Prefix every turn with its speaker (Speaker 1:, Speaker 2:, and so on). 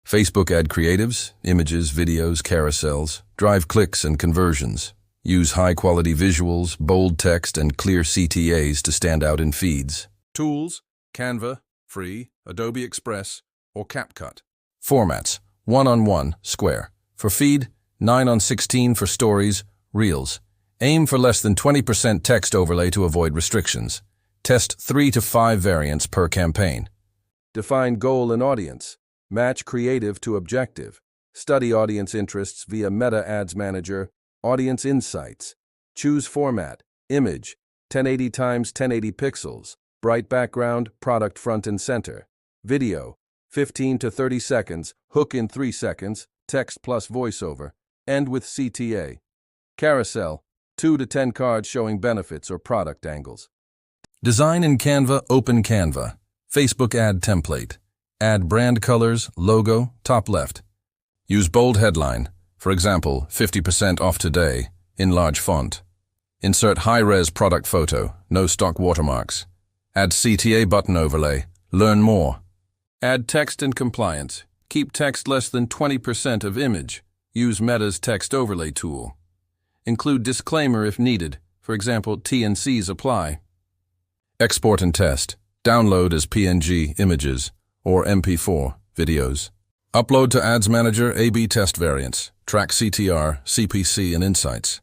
Speaker 1: Facebook ad creatives, images, videos, carousels, drive clicks and conversions. Use high-quality visuals, bold text, and clear CTAs to stand out in feeds. Tools: Canva, free, Adobe Express, or CapCut. Formats: 1:1, square. For feed, 9:16 for stories, reels. Aim for less than 20% text overlay to avoid restrictions. Test 3 to 5 variants per campaign. Define goal and audience. Match creative to objective. Study audience interests via Meta Ads Manager, Audience Insights. Choose format, image, 1080 x 1080 pixels, bright background, product front and center. Video, 15 to 30 seconds, hook in 3 seconds, text plus voiceover, end with CTA. Carousel, 2 to 10 cards showing benefits or product angles. Design in Canva. Open Canva. Facebook ad template. Add brand colors, logo, top left. Use bold headline, for example, 50% off today, in large font. Insert high-res product photo, no stock watermarks. Add CTA button overlay. Learn more. Add text and compliance. Keep text less than 20% of image. Use Meta's text overlay tool. Include disclaimer if needed, for example, T&Cs apply. Export and test. Download as PNG images or MP4 videos. Upload to Ads Manager. A/B test variants. Track CTR, CPC, and insights.